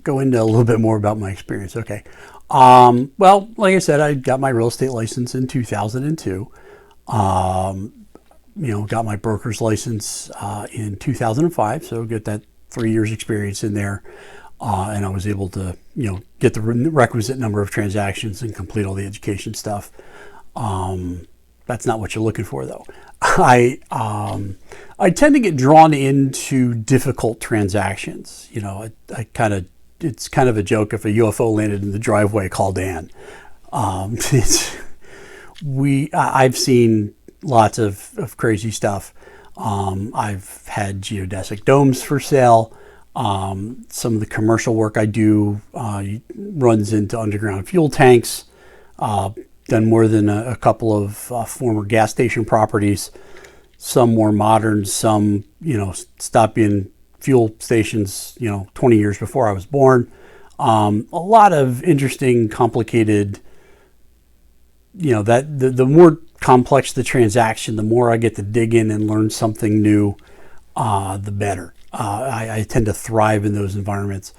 go into a little bit more about my experience. Okay. Well, like I said, I got my real estate license in 2002. Got my broker's license in 2005, so get that 3 years experience in there. And I was able to, get the requisite number of transactions and complete all the education stuff. That's not what you're looking for, though. I tend to get drawn into difficult transactions. It's kind of a joke if a UFO landed in the driveway, call Dan. I've seen lots of crazy stuff. I've had geodesic domes for sale. Some of the commercial work I do runs into underground fuel tanks. Done more than a couple of former gas station properties. Some more modern, some stopped being fuel stations 20 years before I was born. A lot of interesting, complicated. That the more complex the transaction, the more I get to dig in and learn something new, the better. I tend to thrive in those environments.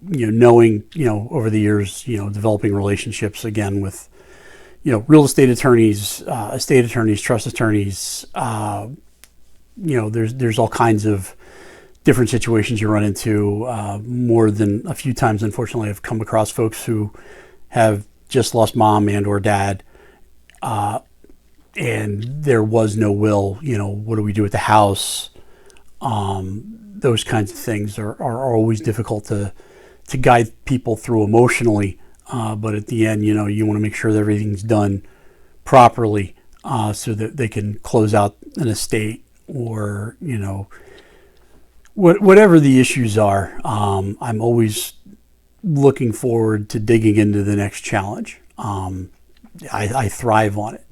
Knowing, over the years, developing relationships again with, real estate attorneys, estate attorneys, trust attorneys. There's all kinds of different situations you run into. More than a few times, unfortunately, I've come across folks who have just lost mom and or dad, and there was no will. What do we do with the house? Those kinds of things are always difficult to guide people through emotionally. But at the end, you want to make sure that everything's done properly so that they can close out an estate or, whatever the issues are. I'm always looking forward to digging into the next challenge. I thrive on it.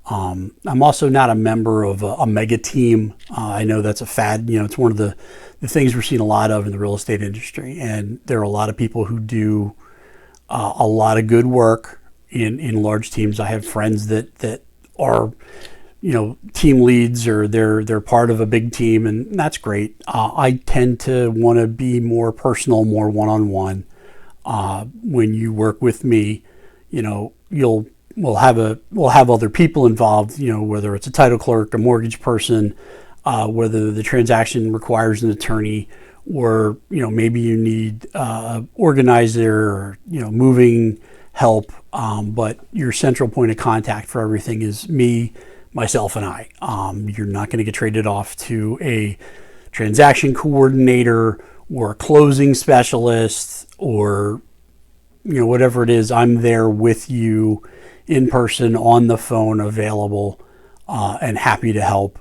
I'm also not a member of a mega team. I know that's a fad. It's one of the things we're seeing a lot of in the real estate industry. And there are a lot of people who do a lot of good work in large teams. I have friends that are, team leads, or they're part of a big team, and that's great. I tend to want to be more personal, more one-on-one. When you work with me, we'll have other people involved, whether it's a title clerk, a mortgage person, whether the transaction requires an attorney, or, maybe you need organizer or, moving help. But your central point of contact for everything is me, myself, and I. You're not going to get traded off to a transaction coordinator or a closing specialist or, whatever it is. I'm there with you in person, on the phone, available, and happy to help.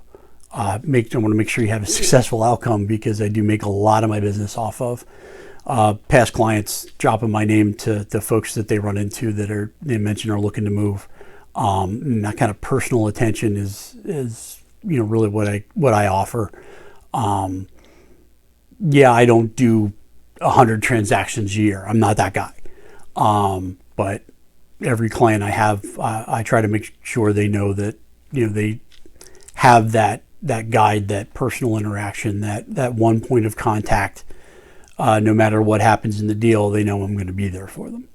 I want to make sure you have a successful outcome, because I do make a lot of my business off of past clients dropping my name to the folks that they run into that they mention are looking to move. And that kind of personal attention is really what I offer. I don't do 100 transactions a year. I'm not that guy. But every client I have, I try to make sure they know that they have that guide, that personal interaction, that one point of contact. No matter what happens in the deal, they know I'm going to be there for them.